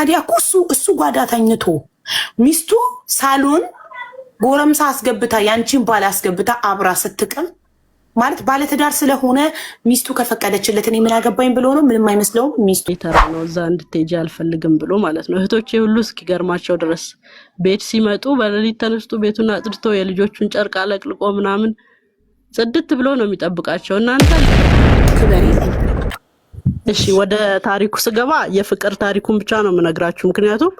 ታዲያ እኮ እሱ ጓዳ ተኝቶ ሚስቱ ሳሎን ጎረምሳ አስገብታ ያንቺን ባል አስገብታ አብራ ስትቅም ማለት ባለትዳር ስለሆነ ሚስቱ ከፈቀደችለት እኔ ምን አገባኝ ብሎ ነው። ምንም አይመስለውም። ሚስቱ ይተራ ነው እዛ እንድትሄጂ አልፈልግም ብሎ ማለት ነው። እህቶቼ ሁሉ እስኪገርማቸው ድረስ ቤት ሲመጡ በሌሊት ተነስቶ ቤቱን አጽድቶ የልጆቹን ጨርቅ አለቅልቆ ምናምን ጽድት ብሎ ነው የሚጠብቃቸው። እናንተ ክበሪ። እሺ ወደ ታሪኩ ስገባ የፍቅር ታሪኩን ብቻ ነው የምነግራችሁ፣ ምክንያቱም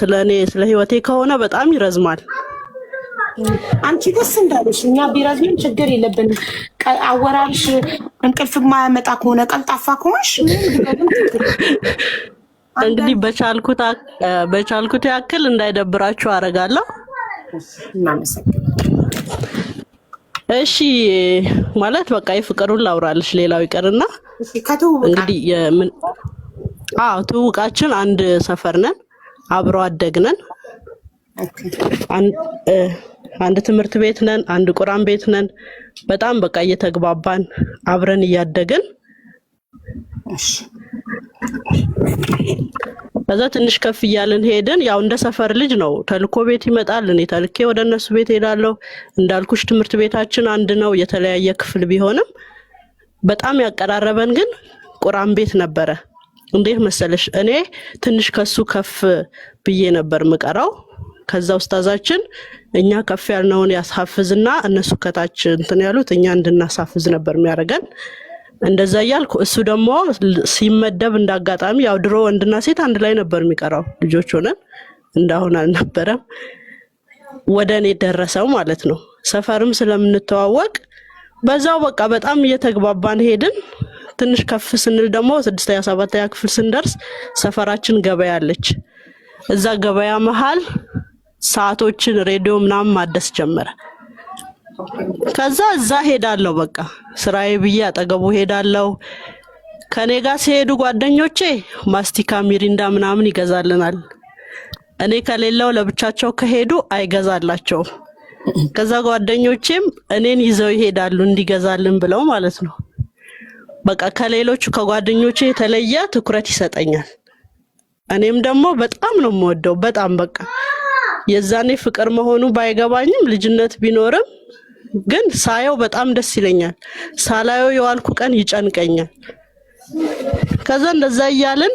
ስለኔ ስለ ህይወቴ ከሆነ በጣም ይረዝማል። አንቺ ደስ እንዳለሽ እኛ ቢረዝም ችግር የለብንም። አወራርሽ እንቅልፍ ማያመጣ ከሆነ ቀልጣፋ ከሆንሽ እንግዲህ በቻልኩት ያክል እንዳይደብራችሁ አረጋለሁ። እሺ ማለት በቃ የፍቅሩን ላውራልሽ ሌላው ይቀርና እንግዲህ ትውቃችን አንድ ሰፈር ነን፣ አብረው አደግነን፣ አንድ ትምህርት ቤት ነን፣ አንድ ቁርአን ቤት ነን። በጣም በቃ እየተግባባን አብረን እያደግን በዛ ትንሽ ከፍ እያልን ሄድን። ያው እንደ ሰፈር ልጅ ነው። ተልኮ ቤት ይመጣል፣ እኔ ተልኬ ወደ እነሱ ቤት ሄዳለሁ። እንዳልኩሽ ትምህርት ቤታችን አንድ ነው፣ የተለያየ ክፍል ቢሆንም በጣም ያቀራረበን ግን ቁርአን ቤት ነበረ። እንዴት መሰለሽ እኔ ትንሽ ከሱ ከፍ ብዬ ነበር ምቀራው። ከዛ ኡስታዛችን እኛ ከፍ ያልነውን ያስሐፍዝና እነሱ ከታች እንትን ያሉት እኛ እንድናሳፍዝ ነበር የሚያደርገን። እንደዛ ያልኩ እሱ ደግሞ ሲመደብ እንዳጋጣሚ ያው ድሮ ወንድና ሴት አንድ ላይ ነበር የሚቀራው ልጆች ሆነን እንዳሁን አልነበረም። ወደኔ ደረሰው ማለት ነው። ሰፈርም ስለምንተዋወቅ በዛው በቃ በጣም እየተግባባን ሄድን። ትንሽ ከፍ ስንል ደግሞ 6ኛ 7ኛ ክፍል ስንደርስ ሰፈራችን ገበያ አለች። እዛ ገበያ መሃል ሰዓቶችን ሬዲዮ ምናምን ማደስ ጀመረ። ከዛ እዛ ሄዳለሁ በቃ ስራዬ ብዬ አጠገቡ ሄዳለሁ። ከኔ ጋር ሲሄዱ ጓደኞቼ ማስቲካ ሚሪንዳ ምናምን ይገዛልናል። እኔ ከሌለው ለብቻቸው ከሄዱ አይገዛላቸው። ከዛ ጓደኞቼም እኔን ይዘው ይሄዳሉ እንዲገዛልን ብለው ማለት ነው። በቃ ከሌሎቹ ከጓደኞቼ የተለየ ትኩረት ይሰጠኛል። እኔም ደግሞ በጣም ነው የምወደው። በጣም በቃ የዛኔ ፍቅር መሆኑ ባይገባኝም ልጅነት ቢኖርም ግን ሳየው በጣም ደስ ይለኛል። ሳላየው የዋልኩ ቀን ይጨንቀኛል። ከዛ እንደዛ እያልን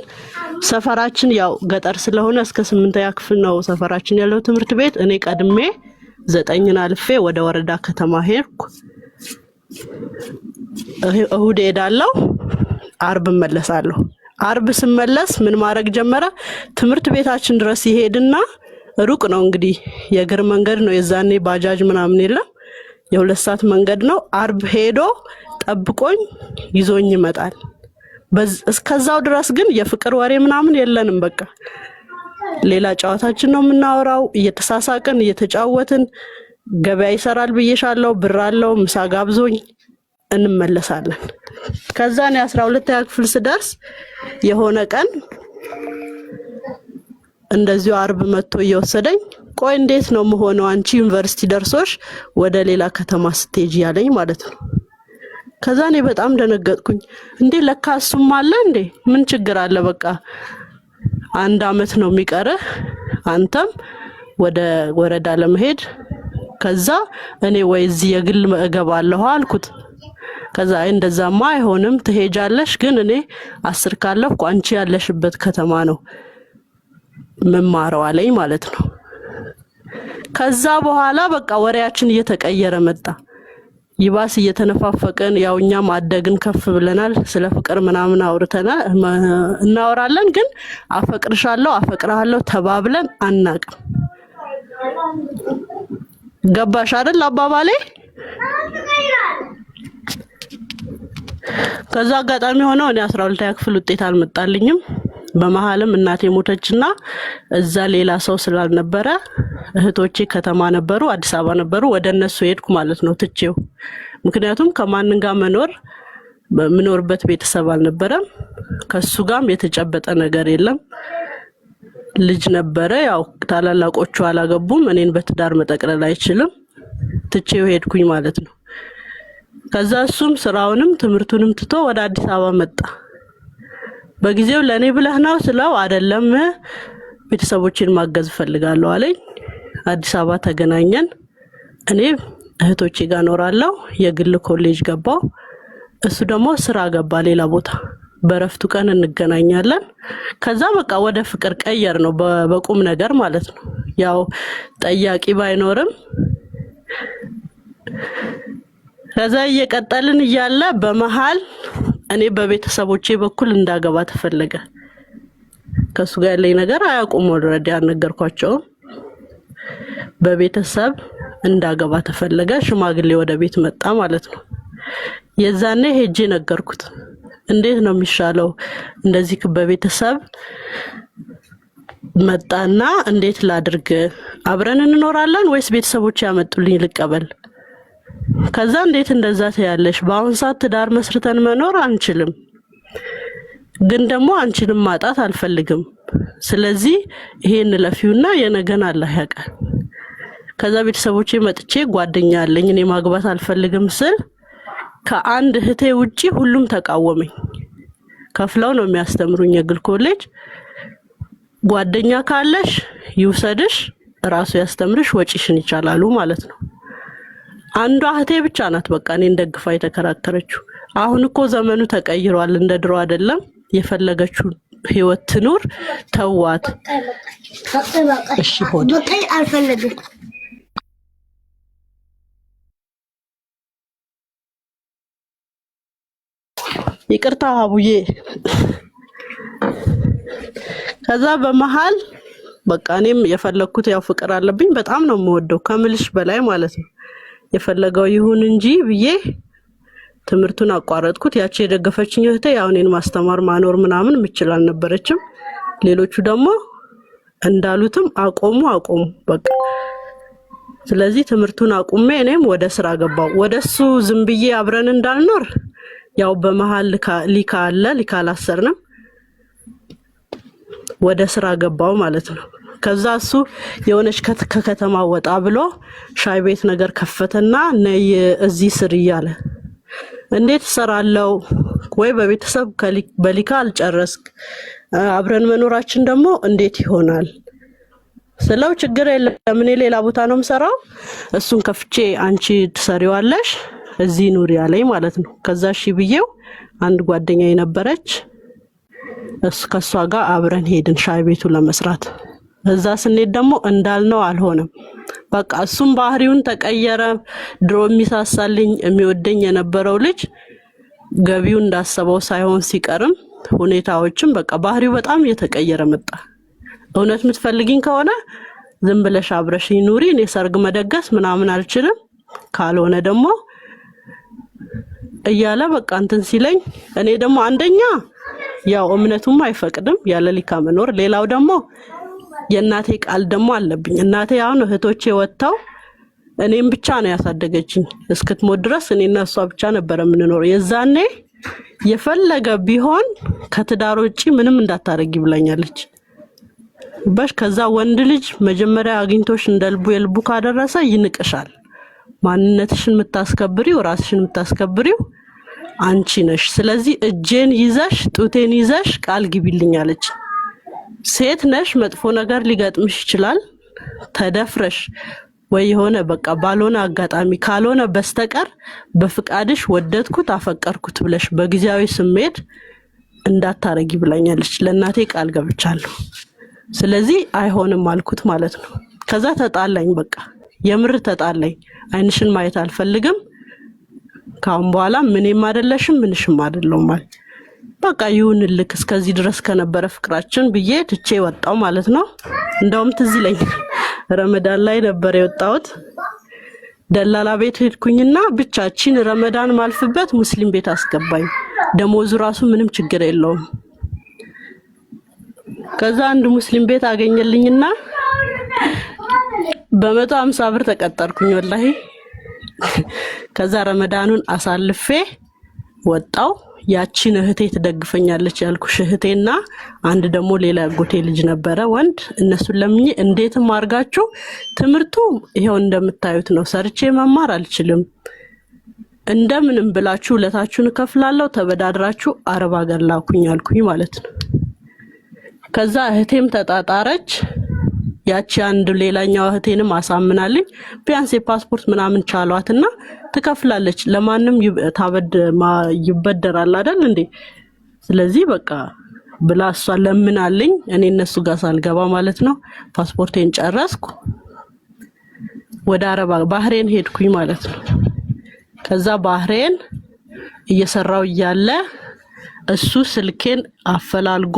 ሰፈራችን ያው ገጠር ስለሆነ እስከ 8ኛ ክፍል ነው ሰፈራችን ያለው ትምህርት ቤት። እኔ ቀድሜ 9ን አልፌ ወደ ወረዳ ከተማ ሄድኩ። እሁድ ሄዳለሁ፣ አርብ መለሳለሁ። አርብ ስመለስ ምን ማድረግ ጀመረ? ትምህርት ቤታችን ድረስ ይሄድና ሩቅ ነው እንግዲህ የእግር መንገድ ነው። የዛኔ ባጃጅ ምናምን የለም፣ የ2 ሰዓት መንገድ ነው። አርብ ሄዶ ጠብቆኝ ይዞኝ ይመጣል። እስከዛው ድረስ ግን የፍቅር ወሬ ምናምን የለንም። በቃ ሌላ ጨዋታችን ነው የምናወራው፣ እየተሳሳቅን እየተጫወትን። ገበያ ይሰራል ብዬሻለሁ፣ ብር አለው፣ ምሳ ጋብዞኝ እንመለሳለን። ከዛ ነው 12ኛ ክፍል ስደርስ የሆነ ቀን እንደዚሁ አርብ መጥቶ እየወሰደኝ ቆይ እንዴት ነው መሆነው አንቺ ዩኒቨርሲቲ ደርሶሽ ወደ ሌላ ከተማ ስትሄጂ ያለኝ ማለት ነው። ከዛ እኔ በጣም ደነገጥኩኝ። እንዴ ለካ እሱም አለ እንዴ? ምን ችግር አለ? በቃ 1 አመት ነው የሚቀርህ አንተም ወደ ወረዳ ለመሄድ። ከዛ እኔ ወይ እዚህ የግል እገባለሁ አልኩት። ከዛ እንደዛማ አይሆንም ትሄጃለሽ፣ ግን እኔ 10 ካለፍኩ አንቺ ያለሽበት ከተማ ነው መማረው አለኝ ማለት ነው። ከዛ በኋላ በቃ ወሬያችን እየተቀየረ መጣ። ይባስ እየተነፋፈቀን ያው እኛም አደግን ከፍ ብለናል። ስለ ፍቅር ምናምን አውርተናል እናወራለን፣ ግን አፈቅርሻለሁ አፈቅራለሁ ተባብለን አናቅም። ገባሽ አይደል አባባሌ? ከዛ አጋጣሚ ሆነው እኔ 12ኛ ክፍል ውጤት አልመጣልኝም። በመሃልም እናቴ ሞተችና እዛ ሌላ ሰው ስላልነበረ እህቶቼ ከተማ ነበሩ፣ አዲስ አበባ ነበሩ። ወደ እነሱ ሄድኩ ማለት ነው ትቼው። ምክንያቱም ከማንን ጋር ምኖርበት ቤተሰብ አልነበረም፣ ከሱ ጋርም የተጨበጠ ነገር የለም። ልጅ ነበረ፣ ያው ታላላቆቹ አላገቡም፣ እኔን በትዳር መጠቅለል አይችልም። ትቼው ሄድኩኝ ማለት ነው። ከዛ እሱም ስራውንም ትምህርቱንም ትቶ ወደ አዲስ አበባ መጣ። በጊዜው ለኔ ብለህ ነው ስለው አይደለም ቤተሰቦችን ማገዝ ፈልጋለሁ አለኝ። አዲስ አበባ ተገናኘን። እኔ እህቶቼ ጋር ኖራለሁ። የግል ኮሌጅ ገባው፣ እሱ ደግሞ ስራ ገባ ሌላ ቦታ። በረፍቱ ቀን እንገናኛለን። ከዛ በቃ ወደ ፍቅር ቀየር ነው በቁም ነገር ማለት ነው። ያው ጠያቂ ባይኖርም ከዛ እየቀጠልን እያለ በመሃል እኔ በቤተሰቦቼ በኩል እንዳገባ ተፈለገ። ከሱ ጋር ያለኝ ነገር አያውቁም። ኦልሬዲ አልነገርኳቸውም። በቤተሰብ እንዳገባ ተፈለገ። ሽማግሌ ወደ ቤት መጣ ማለት ነው። የዛኔ ሄጄ ነገርኩት። እንዴት ነው የሚሻለው? እንደዚህ በቤተሰብ መጣና እንዴት ላድርግ? አብረን እንኖራለን ወይስ ቤተሰቦች ያመጡልኝ ልቀበል? ከዛ እንዴት እንደዛ ትያለሽ? በአሁን ሰዓት ትዳር መስርተን መኖር አንችልም፣ ግን ደግሞ አንቺንም ማጣት አልፈልግም። ስለዚህ ይሄን ለፊውና የነገን አላህ ያውቃል። ከዛ ቤተሰቦቼ መጥቼ ጓደኛ አለኝ እኔ ማግባት አልፈልግም ስል ከአንድ እህቴ ውጪ ሁሉም ተቃወመኝ። ከፍለው ነው የሚያስተምሩኝ የግል ኮሌጅ። ጓደኛ ካለሽ ይውሰድሽ፣ ራሱ ያስተምርሽ፣ ወጪሽን ይቻላሉ ማለት ነው። አንዷ እህቴ ብቻ ናት በቃ እኔን ደግፋ የተከራከረችው። አሁን እኮ ዘመኑ ተቀይሯል፣ እንደ ድሮ አይደለም። የፈለገችው ህይወት ትኑር፣ ተዋት። እሺ ሆድ በቀይ አልፈልግም። ይቅርታ አቡዬ። ከዛ በመሃል በቃ እኔም የፈለኩት ያው ፍቅር አለብኝ፣ በጣም ነው የምወደው ከምልሽ በላይ ማለት ነው። የፈለገው ይሁን እንጂ ብዬ ትምህርቱን አቋረጥኩት። ያቺ የደገፈችኝ እህቴ ያው እኔን ማስተማር ማኖር ምናምን ምችል አልነበረችም። ሌሎቹ ደግሞ እንዳሉትም አቆሙ በቃ። ስለዚህ ትምህርቱን አቁሜ እኔም ወደ ስራ ገባው። ወደሱ ዝም ብዬ አብረን እንዳልኖር ያው በመሃል ሊካ አላሰርንም፣ ወደ ስራ ገባው ማለት ነው። ከዛ እሱ የሆነች ከከተማ ወጣ ብሎ ሻይ ቤት ነገር ከፈተና ነይ እዚህ ስር እያለ እንዴት ሰራለው ወይ በቤተሰብ በሊካ አልጨረስክ አብረን መኖራችን ደግሞ እንዴት ይሆናል ስለው ችግር የለም እኔ ሌላ ቦታ ነው የምሰራው፣ እሱን ከፍቼ አንቺ ትሰሪዋለሽ እዚህ ኑሪ ያለኝ ማለት ነው። ከዛ እሺ ብዬው አንድ ጓደኛዬ ነበረች፣ ከሷ ጋር አብረን ሄድን ሻይ ቤቱ ለመስራት። እዛ ስንሄድ ደግሞ እንዳልነው አልሆነም። በቃ እሱም ባህሪውን ተቀየረ። ድሮ የሚሳሳልኝ የሚወደኝ የነበረው ልጅ ገቢው እንዳሰበው ሳይሆን ሲቀርም ሁኔታዎችም በቃ ባህሪው በጣም እየተቀየረ መጣ። እውነት የምትፈልጊኝ ከሆነ ዝም ብለሽ አብረሽኝ ኑሪ፣ እኔ ሰርግ መደገስ ምናምን አልችልም፣ ካልሆነ ደግሞ እያለ በቃ እንትን ሲለኝ እኔ ደግሞ አንደኛ ያው እምነቱም አይፈቅድም ያለ ሊካ መኖር፣ ሌላው ደግሞ የእናቴ ቃል ደግሞ አለብኝ። እናቴ ያው እህቶቼ ወጣው እኔም ብቻ ነው ያሳደገችኝ እስክትሞት ድረስ እኔና እሷ ብቻ ነበር የምንኖር። የዛኔ የፈለገ ቢሆን ከትዳር ውጪ ምንም እንዳታረጊ ብላኛለች። ከዛ ወንድ ልጅ መጀመሪያ አግኝቶሽ እንደልቡ የልቡ ካደረሰ ይንቅሻል። ማንነትሽን የምታስከብሪው ራስሽን የምታስከብሪው አንቺ ነሽ። ስለዚህ እጄን ይዘሽ ጡቴን ይዘሽ ቃል ግቢልኛለች። ሴት ነሽ፣ መጥፎ ነገር ሊገጥምሽ ይችላል። ተደፍረሽ ወይ የሆነ በቃ ባልሆነ አጋጣሚ ካልሆነ በስተቀር በፍቃድሽ ወደድኩት አፈቀርኩት ብለሽ በጊዜያዊ ስሜት እንዳታረጊ ብላኛለች። ለእናቴ ቃል ገብቻለሁ። ስለዚህ አይሆንም አልኩት ማለት ነው። ከዛ ተጣላኝ፣ በቃ የምር ተጣላኝ። አይንሽን ማየት አልፈልግም፣ ካሁን በኋላ ምንም አይደለሽም ምንሽም አይደለም ማለት በቃ ይሁንልክ እስከዚህ ድረስ ከነበረ ፍቅራችን ብዬ ትቼ ወጣው ማለት ነው። እንደውም ትዝ ይለኛል ረመዳን ላይ ነበር የወጣሁት። ደላላ ቤት ሄድኩኝና ብቻችን ረመዳን ማልፍበት ሙስሊም ቤት አስገባኝ። ደሞዙ ራሱ ምንም ችግር የለውም። ከዛ አንድ ሙስሊም ቤት አገኘልኝና በ150 ብር ተቀጠርኩኝ ወላሂ። ከዛ ረመዳኑን አሳልፌ ወጣው። ያቺን እህቴ ትደግፈኛለች ያልኩሽ እህቴና አንድ ደግሞ ሌላ ጎቴ ልጅ ነበረ ወንድ፣ እነሱን ለምኜ እንዴትም አርጋችሁ ትምርቱ ይሄው እንደምታዩት ነው። ሰርቼ መማር አልችልም፣ እንደምንም ብላችሁ ለታችሁን ከፍላለሁ ተበዳድራችሁ አረብ ሀገር ላኩኝ አልኩኝ ማለት ነው። ከዛ እህቴም ተጣጣረች። ያቺ አንድ ሌላኛው እህቴንም አሳምናልኝ ቢያንስ የፓስፖርት ምናምን ቻሏትና ትከፍላለች። ለማንም ይበደራል አይደል እንዴ? ስለዚህ በቃ ብላ እሷ ለምናልኝ እኔ እነሱ ጋር ሳልገባ ማለት ነው ፓስፖርቴን ጨረስኩ። ወደ አረብ ባህሬን ሄድኩኝ ማለት ነው። ከዛ ባህሬን እየሰራው እያለ እሱ ስልኬን አፈላልጎ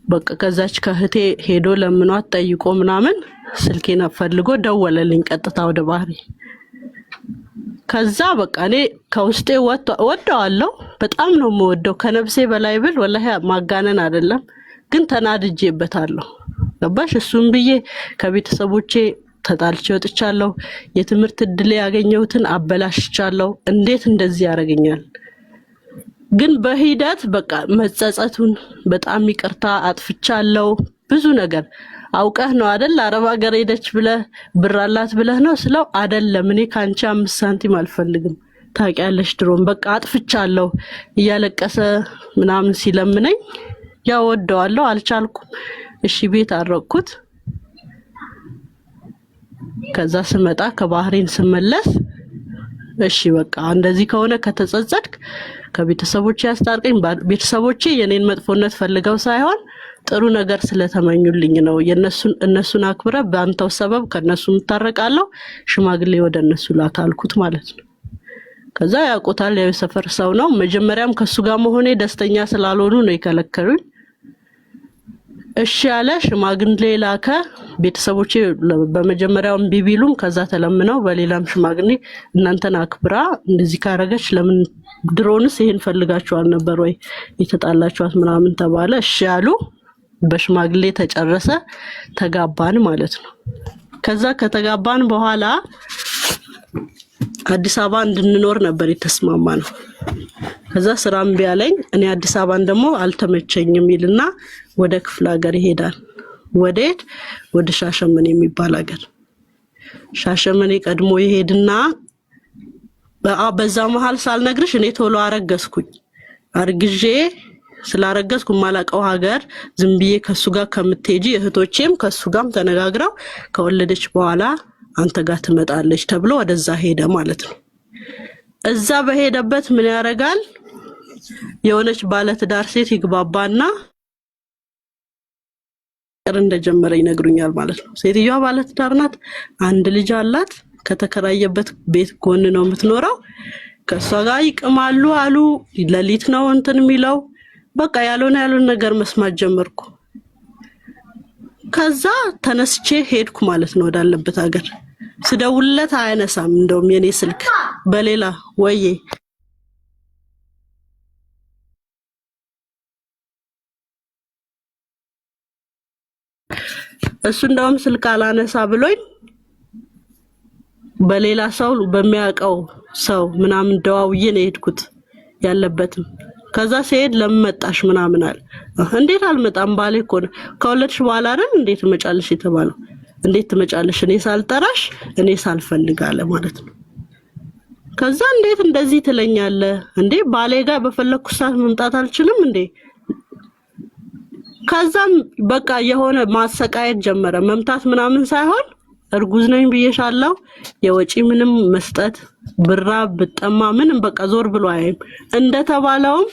በቃ ከዛች ከህቴ ሄዶ ለምኗት ጠይቆ ምናምን ስልኬን ፈልጎ ደወለልኝ ቀጥታ ወደ ባህሬን። ከዛ በቃ እኔ ከውስጤ ወደዋለሁ፣ በጣም ነው የምወደው ከነፍሴ በላይ ብል ወላሂ ማጋነን አይደለም፣ ግን ተናድጄበታለሁ። ገባሽ? እሱም ብዬ ከቤተሰቦቼ ተጣልቼ ወጥቻለሁ። የትምህርት እድል ያገኘሁትን አበላሽቻለሁ። እንዴት እንደዚህ ያደርገኛል? ግን በሂደት በቃ መጸጸቱን በጣም ይቅርታ አጥፍቻለሁ። ብዙ ነገር አውቀህ ነው አይደል አረብ ሀገር ሄደች ብለህ ብር አላት ብለህ ነው ስለው አይደለም እኔ ካንቺ 5 ሳንቲም አልፈልግም ታውቂያለሽ ድሮም በቃ አጥፍቻለሁ እያለቀሰ ምናምን ሲለምነኝ ያው ወደዋለሁ አልቻልኩም። እሺ ቤት አረኩት። ከዛ ስመጣ ከባህሬን ስመለስ እሺ በቃ እንደዚህ ከሆነ ከተጸጸትክ ከቤተሰቦቼ ያስታርቀኝ። ቤተሰቦቼ የኔን መጥፎነት ፈልገው ሳይሆን ጥሩ ነገር ስለተመኙልኝ ነው። እነሱን አክብረ በአንተው ሰበብ ከነሱ ተታረቃለሁ፣ ሽማግሌ ወደ እነሱ ላካልኩት ማለት ነው። ከዛ ያቆታል የሰፈር ሰው ነው። መጀመሪያም ከሱ ጋር መሆኔ ደስተኛ ስላልሆኑ ነው የከለከሉኝ። እሺ ያለ ሽማግሌ ላከ። ቤተሰቦቼ በመጀመሪያውም ቢቢሉም ከዛ ተለምነው በሌላም ሽማግሌ እናንተን አክብራ እንደዚህ ካረገች ለምን ድሮንስ ይሄን ፈልጋችኋል ነበር ወይ የተጣላችኋት ምናምን ተባለ። እሺ ያሉ በሽማግሌ ተጨረሰ። ተጋባን ማለት ነው። ከዛ ከተጋባን በኋላ አዲስ አበባ እንድንኖር ነበር የተስማማነው። ከዛ ስራም ቢያለኝ እኔ አዲስ አበባን ደግሞ አልተመቸኝም ይልና ወደ ክፍለ ሀገር ይሄዳል። ወዴት? ወደ ሻሸመኔ የሚባል ሀገር። ሻሸመኔ ቀድሞ ይሄድና በዛ መሃል ሳልነግርሽ እኔ ቶሎ አረገዝኩኝ። አርግዤ ስላረገዝኩ ማላቀው ሀገር ዝም ብዬ ከሱ ጋር ከምትሄጂ እህቶቼም ከሱ ጋርም ተነጋግረው ከወለደች በኋላ አንተ ጋር ትመጣለች ተብሎ ወደዛ ሄደ ማለት ነው። እዛ በሄደበት ምን ያረጋል? የሆነች ባለትዳር ሴት ይግባባና እንደጀመረ ይነግሩኛል ማለት ነው። ሴትዮዋ ባለትዳር ናት፣ አንድ ልጅ አላት። ከተከራየበት ቤት ጎን ነው የምትኖረው። ከሷ ጋር ይቅማሉ አሉ። ለሊት ነው እንትን የሚለው በቃ ያልሆነ ነገር መስማት ጀመርኩ። ከዛ ተነስቼ ሄድኩ ማለት ነው ወዳለበት ሀገር። ስደውልለት አያነሳም። እንደውም የኔ ስልክ በሌላ ወዬ እሱ እንደውም ስልክ አላነሳ ብሎኝ በሌላ ሰው በሚያውቀው ሰው ምናምን ደዋውዬ ነው የሄድኩት ያለበትም። ከዛ ሲሄድ ለምመጣሽ ምናምን አለ። እንዴት አልመጣም ባሌ እኮ ነው ከወለድሽ በኋላ አይደል እንዴት ትመጫለሽ የተባለው? እንዴት ትመጫለሽ እኔ ሳልጠራሽ እኔ ሳልፈልግ አለ ማለት ነው። ከዛ እንዴት እንደዚህ ትለኛለህ እንዴ? ባሌ ጋር በፈለኩ ሰዓት መምጣት አልችልም እንዴ? ከዛም በቃ የሆነ ማሰቃየት ጀመረ። መምታት ምናምን ሳይሆን እርጉዝ ነኝ ብዬሻለሁ የወጪ ምንም መስጠት ብራ ብጠማ ምንም በቃ ዞር ብሎ አይም እንደተባለውም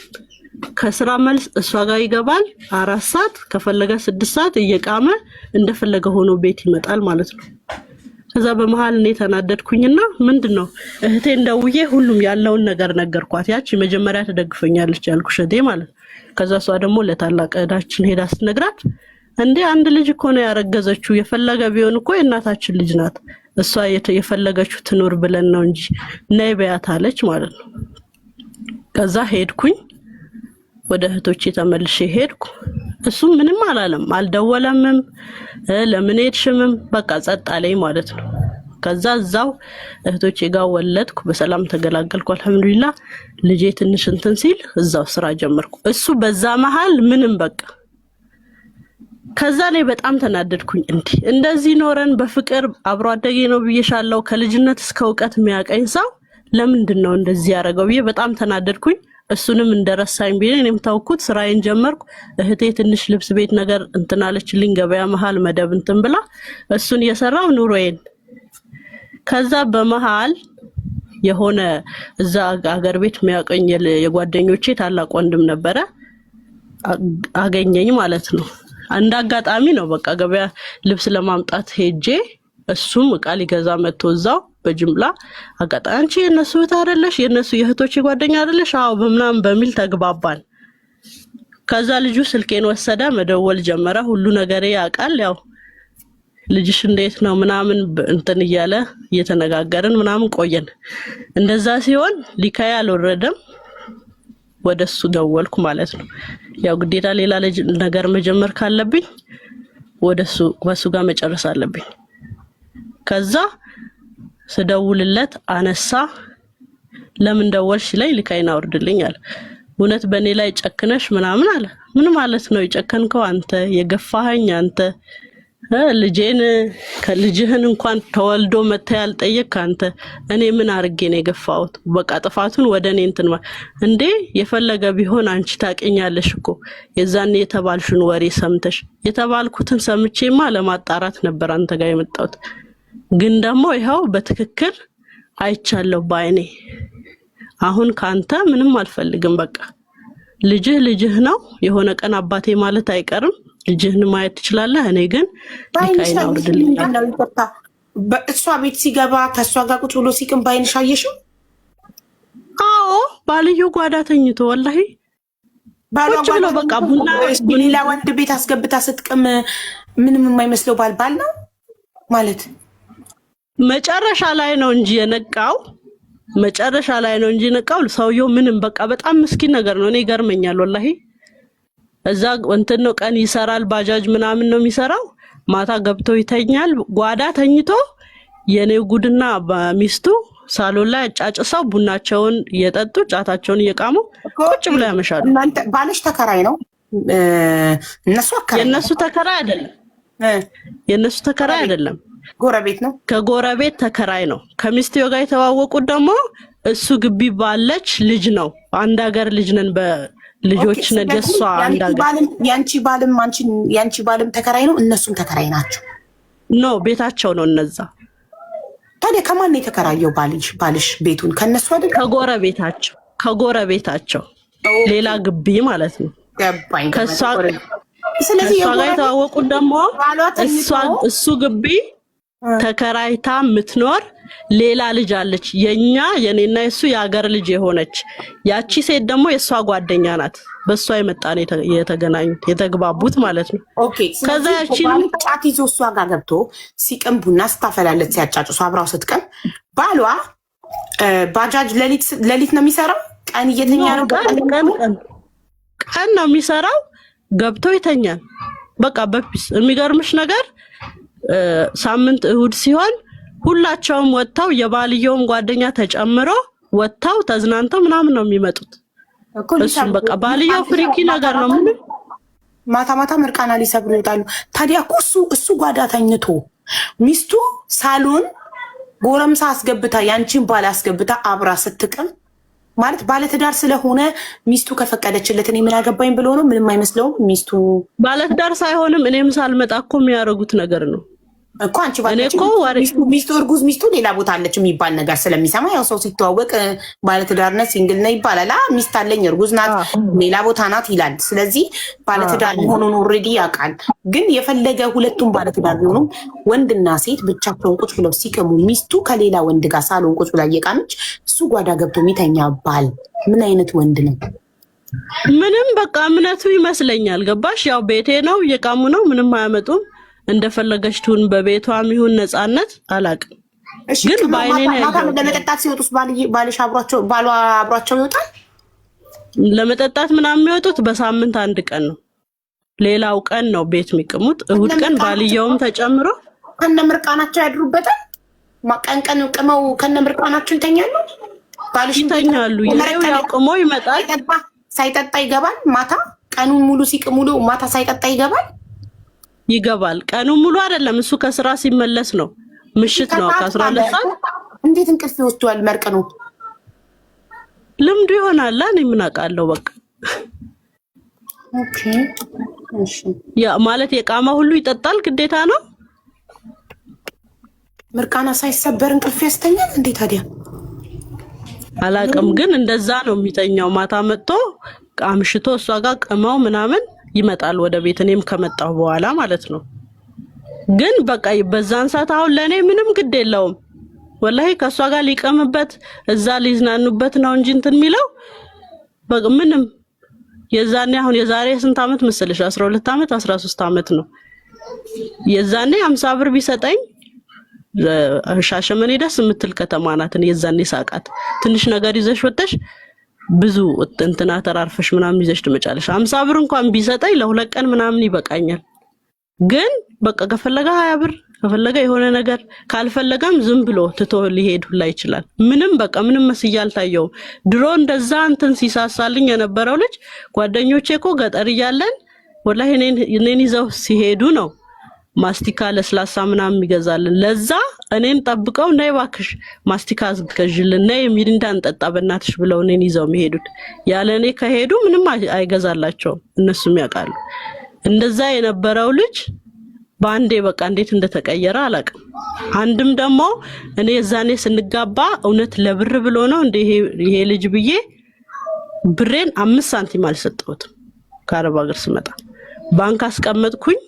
ከስራ መልስ እሷ ጋር ይገባል። 4 ሰዓት ከፈለገ 6 ሰዓት እየቃመ እንደፈለገ ሆኖ ቤት ይመጣል ማለት ነው። ከዛ በመሃል እኔ ተናደድኩኝና ምንድነው እህቴ እንደውዬ ሁሉም ያለውን ነገር ነገርኳት። ያቺ መጀመሪያ ተደግፈኛለች ያልኩሽ እህቴ ማለት። ከዛ እሷ ደግሞ ለታላቅ እህታችን ሄዳ ስትነግራት እንዴ አንድ ልጅ እኮ ነው ያረገዘችው፣ የፈለገ ቢሆን እኮ የእናታችን ልጅ ናት፣ እሷ የፈለገችው ትኖር ብለን ነው እንጂ ነይ በያት አለች ማለት ነው። ከዛ ሄድኩኝ ወደ እህቶቼ ተመልሼ ሄድኩ። እሱ ምንም አላለም፣ አልደወለምም፣ ለምን ሄድሽምም በቃ ጸጥ አለኝ ማለት ነው። ከዛ እዛው እህቶቼ ጋር ወለድኩ፣ በሰላም ተገላገልኩ አልሐምዱሊላህ። ልጄ ትንሽ እንትን ሲል እዛው ስራ ጀመርኩ። እሱ በዛ መሃል ምንም በቃ ከዛ ላይ በጣም ተናደድኩኝ። እንደዚህ ኖረን በፍቅር አብሮ አደጌ ነው ብዬሻለሁ ከልጅነት እስከ እውቀት የሚያቀኝ ሰው ለምንድነው እንደዚህ ያደረገው ብዬ በጣም ተናደድኩኝ። እሱንም እንደረሳኝ ብዬ እኔም ታውኩት ስራዬን ጀመርኩ። እህቴ ትንሽ ልብስ ቤት ነገር እንትናለችልኝ ገበያ መሃል መደብ እንትን ብላ እሱን እየሰራው ኑሮዬን ከዛ በመሃል የሆነ እዛ አገር ቤት የሚያቀኝ የጓደኞቼ ታላቅ ወንድም ነበረ አገኘኝ ማለት ነው። አንድ አጋጣሚ ነው በቃ ገበያ ልብስ ለማምጣት ሄጄ እሱም ዕቃ ሊገዛ መጥቶ እዛው በጅምላ አጋጣሚ አንቺ የነሱ እህት አይደለሽ የነሱ የእህቶቼ ጓደኛ አይደለሽ አዎ በምናም በሚል ተግባባን። ከዛ ልጁ ስልኬን ወሰደ መደወል ጀመረ ሁሉ ነገር ያውቃል። ያው ልጅሽ እንዴት ነው ምናምን እንትን እያለ እየተነጋገርን ምናምን ቆየን። እንደዛ ሲሆን ሊካያ አልወረደም ወደሱ ደወልኩ ማለት ነው። ያው ግዴታ ሌላ ነገር መጀመር ካለብኝ ወደሱ ወሱ ጋር መጨረስ አለብኝ። ከዛ ስደውልለት አነሳ። ለምን ደወልሽ ላይ ሊካይና አውርድልኝ አለ። እውነት በኔ ላይ ጨክነሽ ምናምን አለ። ምን ማለት ነው የጨከንከው አንተ የገፋኸኝ አንተ ልጄን ከልጅህን እንኳን ተወልዶ መተህ ያልጠየቅ አንተ እኔ ምን አርጌ ነው የገፋሁት? በቃ ጥፋቱን ወደኔ እንትን እንዴ የፈለገ ቢሆን አንቺ ታቀኛለሽ እኮ የዛኔ የተባልሽን ወሬ ሰምተሽ የተባልኩትን ሰምቼማ ለማጣራት ነበር አንተ ጋር የመጣሁት። ግን ደግሞ ይሄው በትክክል አይቻለሁ ባይኔ። አሁን ካንተ ምንም አልፈልግም። በቃ ልጅህ ነው የሆነ ቀን አባቴ ማለት አይቀርም ልጅህን ማየት ትችላለህ። እኔ ግን ሊካይና አውርድልኝ ነው ይቆጣ። በእሷ ቤት ሲገባ ከሷ ጋር ቁጭ ብሎ ሲቅም ባይንሽ አየሽው? አዎ ባልዩ ጓዳ ተኝቶ ወላሂ ቁጭ ብሎ በቃ ቡና ሌላ ወንድ ቤት አስገብታ ስትቅም ምንም የማይመስለው ባል ነው ማለት መጨረሻ ላይ ነው እንጂ የነቃው መጨረሻ ላይ ነው እንጂ የነቃው ሰውየው ምንም በቃ በጣም ምስኪን ነገር ነው። እኔ ይገርመኛል ወላሂ እዛ እንትን ነው ቀን ይሰራል ባጃጅ ምናምን ነው የሚሰራው ማታ ገብቶ ይተኛል። ጓዳ ተኝቶ የኔው ጉድና በሚስቱ ሳሎን ላይ አጫጭሰው ቡናቸውን እየጠጡ ጫታቸውን እየቃሙ ቁጭ ብለው ያመሻሉ። እናንተ ባልሽ ተከራይ ነው እነሱ አከራይ የነሱ ተከራይ አይደለም የነሱ ተከራይ አይደለም ጎረቤት ነው ከጎረቤት ተከራይ ነው። ከሚስቴው ጋር የተዋወቁት ደግሞ እሱ ግቢ ባለች ልጅ ነው አንድ ሀገር ልጅ ነን በልጆች ነደሷ አንድ ሀገር ያንቺ ባልም ተከራይ ነው እነሱም ተከራይ ናቸው ነው ቤታቸው ነው እነዛ። ታዲያ ከማን ነው የተከራየው ባልሽ ቤቱን? ከነሱ አይደል ከጎረቤታቸው ሌላ ግቢ ማለት ነው ገባኝ። ስለዚህ ጋር የተዋወቁት ደግሞ እሱ ግቢ ተከራይታ ምትኖር ሌላ ልጅ አለች የኔና የሱ የሀገር ልጅ የሆነች ያቺ ሴት ደግሞ የሷ ጓደኛ ናት። በሷ የመጣ ነው የተገናኙት የተግባቡት ማለት ነው። ኦኬ ከዛ ያቺ ጫት ይዞ እሷ ጋር ገብቶ ሲቅም ቡና ስታፈላለት ሲያጫጭሱ አብራው ስትቀም ባሏ ባጃጅ ለሊት ነው የሚሰራው ቀን እየተኛ ነው ቀን ነው የሚሰራው ገብቶ ይተኛል። በቃ በፒስ የሚገርምሽ ነገር ሳምንት እሁድ ሲሆን ሁላቸውም ወጣው የባልየውም ጓደኛ ተጨምሮ ወጣው ተዝናንተው ምናምን ነው የሚመጡት። እሱም በቃ ባልየው ፍሪኪ ነገር ነው ምን ማታ ምርቃና ሊሰብሩ ይጣሉ። ታዲያ እሱ ጓዳ ተኝቶ ሚስቱ ሳሎን ጎረምሳ አስገብታ ያንቺን ባል አስገብታ አብራ ስትቅም ማለት ባለትዳር ስለሆነ ሚስቱ ከፈቀደችለት እኔ ምን አገባኝ ብሎ ነው ምንም አይመስለውም። ሚስቱ ባለትዳር ሳይሆንም እኔም ሳልመጣ እኮ የሚያረጉት ነገር ነው እኮ አንቺ ሚስቱ እርጉዝ ሚስቱ ሌላ ቦታ አለች የሚባል ነገር ስለሚሰማ ያው ሰው ሲተዋወቅ ባለትዳርነት ሲንግል ነው ይባላል። ሚስት አለኝ እርጉዝ ናት ሌላ ቦታ ናት ይላል። ስለዚህ ባለትዳር መሆኑን ኦልሬዲ ያውቃል። ግን የፈለገ ሁለቱም ባለትዳር ቢሆኑ ወንድና ሴት ብቻቸውን ቁጭ ብለው ሲቀሙ ሚስቱ ከሌላ ወንድ ጋር ሳሎን ቁጭ ብላ እየቃመች እሱ ጓዳ ገብቶ የሚተኛ ባል ምን አይነት ወንድ ነው? ምንም በቃ እምነቱ ይመስለኛል። ገባሽ? ያው ቤቴ ነው እየቃሙ ነው ምንም አያመጡም እንደፈለገች ትሁን በቤቷም ይሁን ነፃነት አላቅም። ግን ባይኔ ነው ያለው። ለመጠጣት ሲወጡስ ባልሽ አብሯቸው ይወጣል? ለመጠጣት ምናምን የሚወጡት በሳምንት አንድ ቀን ነው። ሌላው ቀን ነው ቤት የሚቀሙት። እሁድ ቀን ባልየውም ተጨምሮ ከነምርቃናቸው ያድሩበታል። ቀን ቅመው ከነምርቃናቸው ይተኛሉ። ባልሽ ይተኛሉ። ያው ቅሞ ይመጣል ሳይጠጣ ይገባል። ማታ ቀኑን ሙሉ ሲቅም ሙሉ ማታ ሳይጠጣ ይገባል። ቀኑ ሙሉ አይደለም እሱ ከስራ ሲመለስ ነው ምሽት ነው ከ12 ሰዓት። እንዴት እንቅልፍ ይወስዷል? መርቀኑ ልምዱ ይሆናል። እኔ ምን አውቃለሁ። በቃ ኦኬ እሺ። ያ ማለት የቃማ ሁሉ ይጠጣል ግዴታ ነው? ምርቃና ሳይሰበር እንቅልፍ ያስተኛል እንዴ ታዲያ? አላቅም፣ ግን እንደዛ ነው የሚተኛው። ማታ መጥቶ አምሽቶ እሷ ጋር ቅመው ምናምን ይመጣል ወደ ቤት፣ እኔም ከመጣሁ በኋላ ማለት ነው። ግን በቃ በዛን ሰዓት አሁን ለኔ ምንም ግድ የለውም ወላሂ። ከሷ ጋር ሊቀምበት እዛ ሊዝናኑበት ነው እንጂ እንትን የሚለው በቃ ምንም። የዛኔ አሁን የዛሬ ስንት አመት መሰለሽ? 12 አመት 13 አመት ነው። የዛኔ 50 ብር ቢሰጠኝ ሻሸመኔ ደስ የምትል ከተማ ናት። የዛኔ ሳቃት ትንሽ ነገር ይዘሽ ወጥተሽ ብዙ እንትና ተራርፈሽ ምናምን ይዘሽ ትመጫለሽ። 50 ብር እንኳን ቢሰጠኝ ለሁለት ቀን ምናምን ይበቃኛል። ግን በቃ ከፈለገ 20 ብር ከፈለገ የሆነ ነገር ካልፈለገም ዝም ብሎ ትቶ ሊሄድ ሁላ ይችላል። ምንም በቃ ምንም መስያ አልታየውም። ድሮ እንደዛ እንትን ሲሳሳልኝ የነበረው ልጅ ጓደኞቼ እኮ ገጠር እያለን ወላሂ እኔን ይዘው ሲሄዱ ነው ማስቲካ ለስላሳ ምናምን ይገዛልን። ለዛ እኔን ጠብቀው ነይ እባክሽ ማስቲካ አስገዥልን፣ ነይ ሚሪንዳ እንጠጣ በእናትሽ ብለው እኔን ይዘው የሚሄዱት። ያለ እኔ ከሄዱ ምንም አይገዛላቸውም፣ እነሱም ያውቃሉ። እንደዛ የነበረው ልጅ ባንዴ በቃ እንዴት እንደተቀየረ አላውቅም። አንድም ደግሞ እኔ የዛኔ ስንጋባ እውነት ለብር ብሎ ነው እንደ ይሄ ልጅ ብዬ ብሬን 5 ሳንቲም አልሰጠሁትም። ከአረብ ሀገር ስመጣ ባንክ አስቀመጥኩኝ።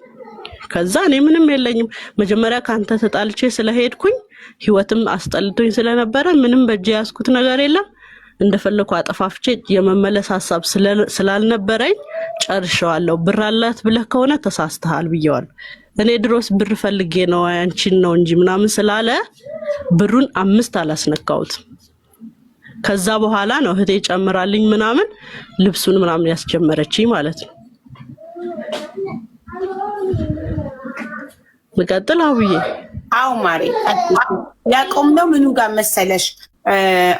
ከዛ እኔ ምንም የለኝም። መጀመሪያ ካንተ ተጣልቼ ስለሄድኩኝ ህይወትም አስጠልቶኝ ስለነበረ ምንም በእጄ ያስኩት ነገር የለም። እንደፈለኩ አጠፋፍቼ የመመለስ ሐሳብ ስላልነበረኝ ጨርሻለሁ። ብር አላት ብለህ ከሆነ ተሳስተሃል ብየዋለሁ። እኔ ድሮስ ብር ፈልጌ ነው አንቺን ነው እንጂ ምናምን ስላለ ብሩን 5 አላስነካውት። ከዛ በኋላ ነው እህቴ ጨምራልኝ ምናምን ልብሱን ምናምን ያስጀመረችኝ ማለት ነው። ልቀጥል አውዬ? አው ማሪ ያቆምነው ምኑ ጋር መሰለሽ?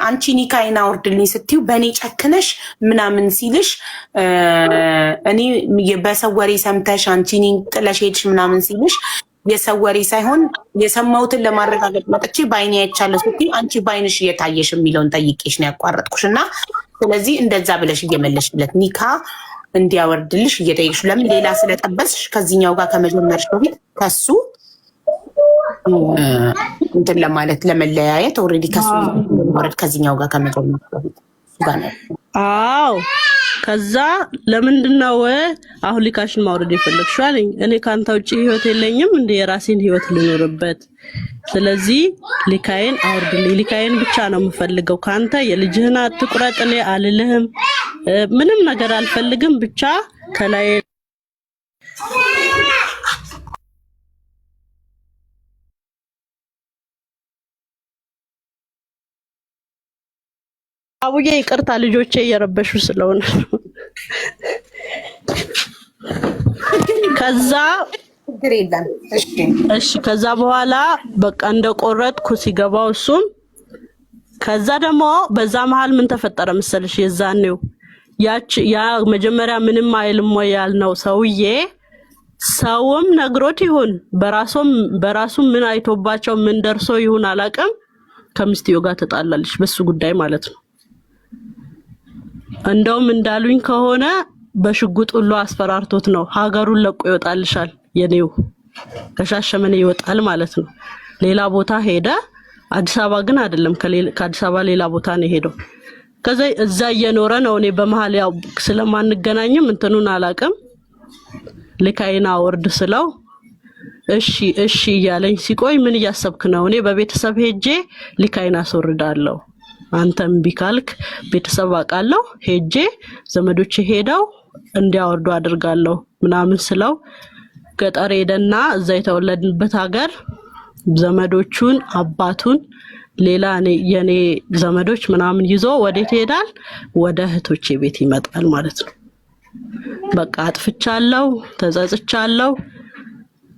አንቺ ኒካይና አውርድልኝ ስትዩ በእኔ ጨክነሽ ምናምን ሲልሽ እኔ በሰው ወሬ ሰምተሽ አንቺ ጥለሽ ሄድሽ ምናምን ሲልሽ የሰው ወሬ ሳይሆን የሰማሁትን ለማረጋገጥ መጥቼ በአይኔ አይቻለሁ ስትይ አንቺ በአይንሽ እየታየሽ የሚለውን ጠይቄሽ ነው ያቋረጥኩሽ። እና ስለዚህ እንደዛ ብለሽ እየመለሽለት ኒካ እንዲያወርድልሽ እየጠየቅሽ ለምን ሌላ ስለጠበስሽ ከዚህኛው ጋር ከመጀመርሽ በፊት ከሱ እንትን ለማለት ለመለያየት ኦልሬዲ ከሱ ወረድ ከዚህኛው ጋር ከመጀመርሽ በፊት ጋር ነው። አዎ ከዛ ለምንድነው አሁን ሊካሽን ማውረድ የፈለግሽው አለኝ። እኔ ካንተ ውጪ ህይወት የለኝም እንደ የራሴን ህይወት ልኖርበት። ስለዚህ ሊካይን አውርድልኝ፣ ሊካይን ብቻ ነው የምፈልገው ካንተ። የልጅህን አትቁረጥ እኔ አልልህም፣ ምንም ነገር አልፈልግም። ብቻ ከላይ አቡዬ ይቅርታ ልጆቼ እየረበሹ ስለሆነ ከዛ እሺ ከዛ በኋላ በቃ እንደቆረጥኩ ሲገባው እሱም ከዛ ደግሞ በዛ መሃል ምን ተፈጠረ መሰለሽ? የዛኔው ያ መጀመሪያ ምንም አይልም ወይ ያልነው ሰውዬ ሰውም ነግሮት ይሁን በራሱም ምን አይቶባቸው ምን ደርሶ ይሁን አላውቅም፣ ከሚስቲው ጋር ተጣላለች በሱ ጉዳይ ማለት ነው። እንደውም እንዳሉኝ ከሆነ በሽጉጥ ሁሉ አስፈራርቶት ነው ሀገሩን ለቆ ይወጣልሻል፣ የኔው ከሻሸመኔ ይወጣል ማለት ነው። ሌላ ቦታ ሄደ። አዲስ አበባ ግን አይደለም፣ ከአዲስ አበባ ሌላ ቦታ ነው ሄደው። ከዛ እዛ እየኖረ ነው። እኔ በመሃል ያው ስለማንገናኝም እንትኑን አላውቅም። ልካይና ወርድ ስለው እሺ እያለኝ ሲቆይ ምን እያሰብክ ነው? እኔ በቤተሰብ ሄጄ ልካይና አስወርዳለሁ፣ አንተም ቢካልክ ቤተሰብ አውቃለሁ ሄጄ ዘመዶቼ ሄደው እንዲያወርዱ አድርጋለሁ ምናምን ስለው ገጠር ሄደና እዛ የተወለድንበት ሀገር ዘመዶቹን አባቱን ሌላ የኔ ዘመዶች ምናምን ይዞ ወዴት ይሄዳል? ወደ እህቶቼ ቤት ይመጣል ማለት ነው። በቃ አጥፍቻለሁ፣ ተጸጽቻለሁ፣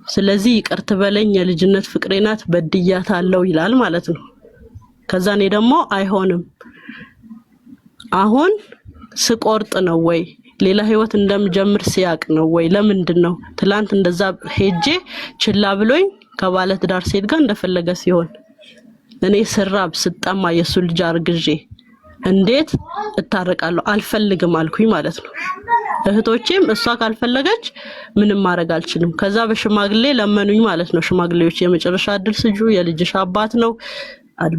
ስለዚህ ይቅርት በለኝ፣ የልጅነት ፍቅሬ ናት፣ በድያታለሁ ይላል ማለት ነው። ከዛ እኔ ደግሞ አይሆንም አሁን ስቆርጥ ነው ወይ ሌላ ህይወት እንደምጀምር ሲያቅ ነው ወይ? ለምንድን ነው ትላንት እንደዛ ሄጄ ችላ ብሎኝ ከባለ ትዳር ሴት ጋር እንደፈለገ ሲሆን እኔ ስራብ ስጠማ የሱ ልጅ አርግዤ እንዴት እታረቃለሁ? አልፈልግም አልኩኝ ማለት ነው። እህቶቼም እሷ ካልፈለገች ምንም ማድረግ አልችልም። ከዛ በሽማግሌ ለመኑኝ ማለት ነው። ሽማግሌዎች የመጨረሻ እድል ስጁ፣ የልጅሽ አባት ነው፣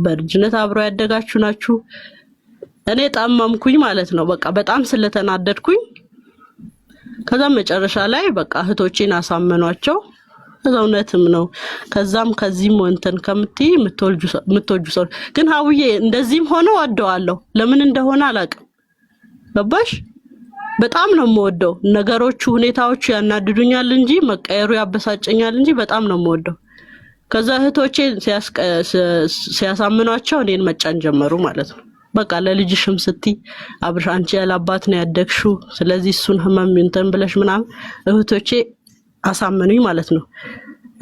በልጅነት አብረው ያደጋችሁ ናችሁ። እኔ ጣመምኩኝ ማለት ነው። በቃ በጣም ስለተናደድኩኝ ከዛ መጨረሻ ላይ በቃ እህቶቼን አሳመኗቸው። እውነትም ነው። ከዛም ከዚህም ወንተን ከምትይ ምትወጁ ሰው ግን ሀውዬ እንደዚህም ሆነ ወደዋለሁ። ለምን እንደሆነ አላውቅም። ገባሽ? በጣም ነው የምወደው። ነገሮቹ ሁኔታዎቹ ያናድዱኛል እንጂ መቀየሩ ያበሳጨኛል እንጂ በጣም ነው የምወደው። ከዛ እህቶቼ ሲያሳምኗቸው እኔን መጫን ጀመሩ ማለት ነው። በቃ ለልጅሽም ስትይ አብርሽ አንቺ ያላባት ነው ያደግሽው፣ ስለዚህ እሱን ህመም እንትን ብለሽ ምናምን እህቶቼ አሳመኑኝ ማለት ነው።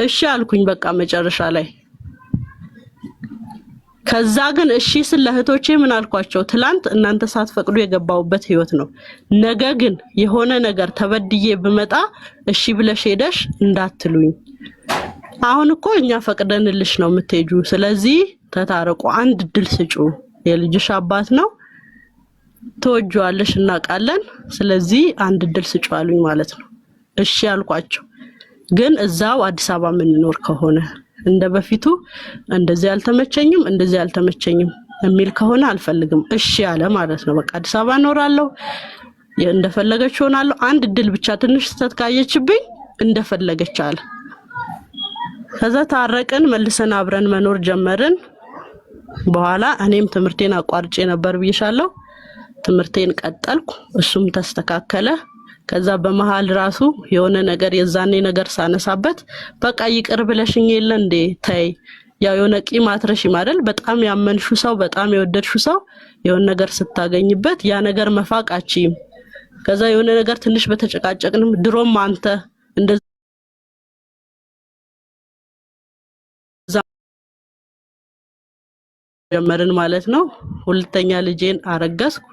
እሺ አልኩኝ በቃ መጨረሻ ላይ። ከዛ ግን እሺ ስለ እህቶቼ ምን አልኳቸው? ትላንት እናንተ ሳትፈቅዱ የገባውበት ህይወት ነው። ነገ ግን የሆነ ነገር ተበድዬ ብመጣ እሺ ብለሽ ሄደሽ እንዳትሉኝ። አሁን እኮ እኛ ፈቅደንልሽ ነው የምትሄጁ። ስለዚህ ተታረቁ፣ አንድ ድል ስጩ። የልጅሽ አባት ነው፣ ተወጇለሽ፣ እናውቃለን። ስለዚህ አንድ ድል ስጩ አሉኝ ማለት ነው። እሺ አልኳቸው። ግን እዛው አዲስ አበባ የምንኖር ከሆነ እንደ በፊቱ እንደዚህ አልተመቸኝም እንደዚህ አልተመቸኝም የሚል ከሆነ አልፈልግም። እሺ አለ ማለት ነው። በቃ አዲስ አበባ እኖራለሁ፣ እንደፈለገች ሆናለሁ። አንድ ድል ብቻ ትንሽ ስተት ካየችብኝ እንደፈለገች አለ። ከዛ ታረቅን፣ መልሰን አብረን መኖር ጀመርን። በኋላ እኔም ትምህርቴን አቋርጬ ነበር ብዬሻለሁ። ትምህርቴን ቀጠልኩ፣ እሱም ተስተካከለ። ከዛ በመሃል ራሱ የሆነ ነገር የዛኔ ነገር ሳነሳበት በቃ ይቅር ብለሽኝ የለ እንዴ ተይ፣ ያው የሆነ ቂም አትረሺም አይደል? በጣም ያመንሹ ሰው በጣም የወደድሹ ሰው የሆነ ነገር ስታገኝበት ያ ነገር መፋቃችም። ከዛ የሆነ ነገር ትንሽ በተጨቃጨቅንም ድሮም አንተ እንደዛ ጀመርን ማለት ነው። ሁለተኛ ልጄን አረጋስኩ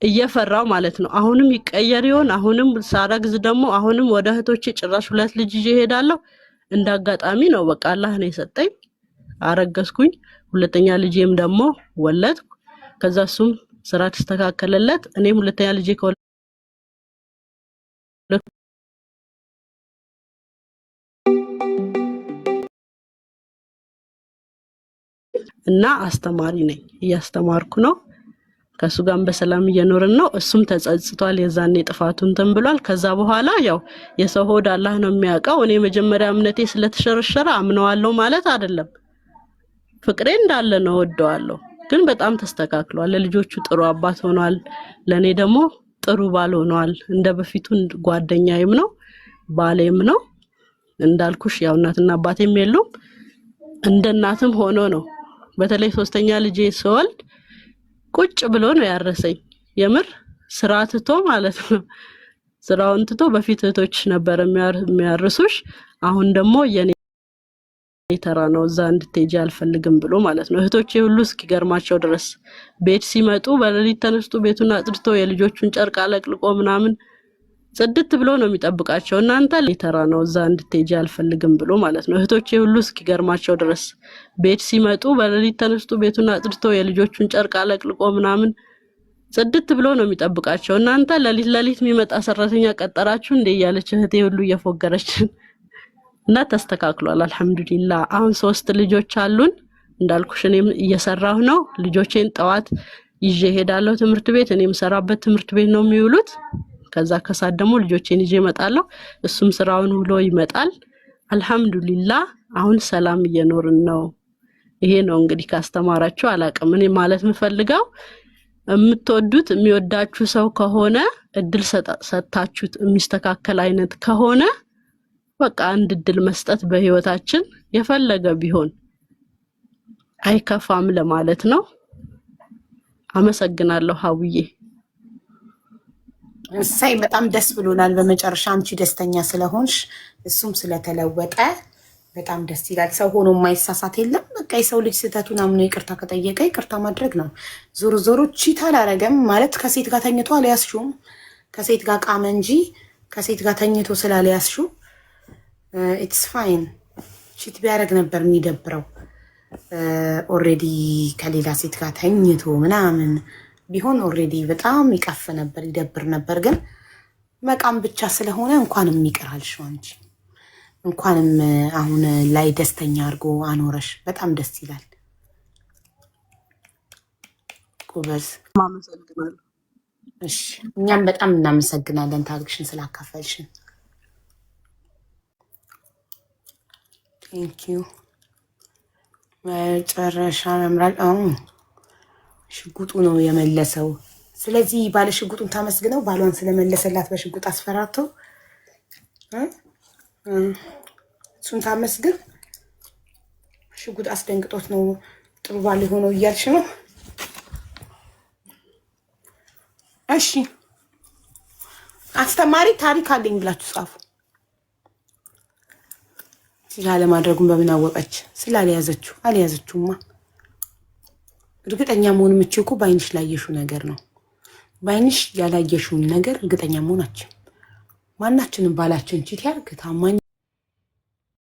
እየፈራው ማለት ነው። አሁንም ይቀየር ይሆን? አሁንም ሳረግዝ ደግሞ አሁንም ወደ እህቶቼ ጭራሽ ሁለት ልጅ ይዤ እሄዳለሁ። እንዳጋጣሚ ነው በቃ አላህ ነው የሰጠኝ። አረጋስኩኝ። ሁለተኛ ልጄም ደግሞ ወለድኩ። ከዛ እሱም ስራ ተስተካከለለት። እኔም ሁለተኛ ልጄ ከወለድኩ እና አስተማሪ ነኝ፣ እያስተማርኩ ነው። ከሱ ጋር በሰላም እየኖርን ነው። እሱም ተጸጽቷል፣ የዛኔ ጥፋቱን ተንብሏል። ከዛ በኋላ ያው የሰው ሆድ አላህ ነው የሚያውቀው። እኔ መጀመሪያ እምነቴ ስለተሸረሸረ አምነዋለሁ ማለት አይደለም። ፍቅሬ እንዳለ ነው፣ ወደዋለሁ። ግን በጣም ተስተካክሏል። ለልጆቹ ጥሩ አባት ሆኗል፣ ለኔ ደግሞ ጥሩ ባል ሆኗል። እንደ በፊቱ ጓደኛዬም ነው፣ ባሌም ነው። እንዳልኩሽ ያው እናትና አባቴም የሉም፣ እንደ እናትም ሆኖ ነው። በተለይ ሶስተኛ ልጄ ስወልድ ቁጭ ብሎ ነው ያረሰኝ። የምር ስራ ትቶ ማለት ነው። ስራውን ትቶ በፊት እህቶች ነበር የሚያርሱሽ፣ አሁን ደግሞ የኔ ተራ ነው እዛ እንድትሄጂ አልፈልግም ብሎ ማለት ነው። እህቶቼ ሁሉ እስኪገርማቸው ድረስ ቤት ሲመጡ በሌሊት ተነስቶ ቤቱን አጽድቶ የልጆቹን ጨርቅ አለቅልቆ ምናምን ጽድት ብሎ ነው የሚጠብቃቸው። እናንተ ተራ ነው እዛ እንድትሄጂ አልፈልግም ብሎ ማለት ነው። እህቶቼ ሁሉ እስኪገርማቸው ድረስ ቤት ሲመጡ በሌሊት ተነስቶ ቤቱን አጽድቶ የልጆቹን ጨርቅ አለቅልቆ ምናምን ጽድት ብሎ ነው የሚጠብቃቸው። እናንተ ለሊት የሚመጣ ሰራተኛ ቀጠራችሁ እንደ እያለች እህቴ ሁሉ እየፎገረች እና ተስተካክሏል አልহামዱሊላህ። አሁን 3 ልጆች አሉን። እንዳልኩሽ እኔም እየሰራሁ ነው። ልጆቼን ጠዋት ይዤ ሄዳለሁ ትምህርት ቤት፣ እኔም ሰራበት ትምህርት ቤት ነው የሚውሉት። ከዛ ከሳት ደግሞ ልጆቼን ይዤ እመጣለሁ፣ እሱም ስራውን ውሎ ይመጣል። አልহামዱሊላህ አሁን ሰላም እየኖርን ነው። ይሄ ነው እንግዲህ ካስተማራችሁ አላቅም። እኔ ማለት የምፈልገው የምትወዱት የሚወዳችሁ ሰው ከሆነ እድል ሰጣችሁት የሚስተካከል አይነት ከሆነ በቃ አንድ እድል መስጠት በህይወታችን የፈለገ ቢሆን አይከፋም ለማለት ነው። አመሰግናለሁ ሀውዬ። እሰይ በጣም ደስ ብሎናል። በመጨረሻ አንቺ ደስተኛ ስለሆንሽ እሱም ስለተለወጠ በጣም ደስ ይላል። ሰው ሆኖ የማይሳሳት የለም። በቃ የሰው ልጅ ስህተቱን አምኖ ይቅርታ ከጠየቀ ይቅርታ ማድረግ ነው። ዞሮ ዞሮ ቺት አላረገም ማለት ከሴት ጋር ተኝቶ አልያዝሽውም። ከሴት ጋር ቃመ እንጂ ከሴት ጋር ተኝቶ ስላልያዝሽው ኢትስ ፋይን። ቺት ቢያደርግ ነበር የሚደብረው። ኦሬዲ ከሌላ ሴት ጋር ተኝቶ ምናምን ቢሆን ኦሬዲ በጣም ይቀፍ ነበር፣ ይደብር ነበር። ግን መቃም ብቻ ስለሆነ እንኳንም ይቀራልሽ አንቺ እንኳንም አሁን ላይ ደስተኛ አድርጎ አኖረሽ። በጣም ደስ ይላል። ጎበዝ። እሺ እኛም በጣም እናመሰግናለን ታሪክሽን ስላካፈልሽን። ቴንኪዩ። መጨረሻ መምራል ሽጉጡ ነው የመለሰው። ስለዚህ ባለ ሽጉጡን ታመስግነው፣ ባሏን ስለመለሰላት በሽጉጥ አስፈራርቶ እሱን ታመስግን። ሽጉጥ አስደንግጦት ነው ጥሩ ባል የሆነው እያልሽ ነው? እሺ አስተማሪ ታሪክ አለኝ ብላችሁ ጻፉ። ስላለማድረጉን በምን አወቀች? ስላልያዘችው። አልያዘችውማ። እርግጠኛ መሆን የምችው እኮ በአይንሽ ላየሽው ነገር ነው። በአይንሽ ያላየሽውን ነገር እርግጠኛ መሆናችን ማናችንም ባላችን ቺት ያርግ ታማኝ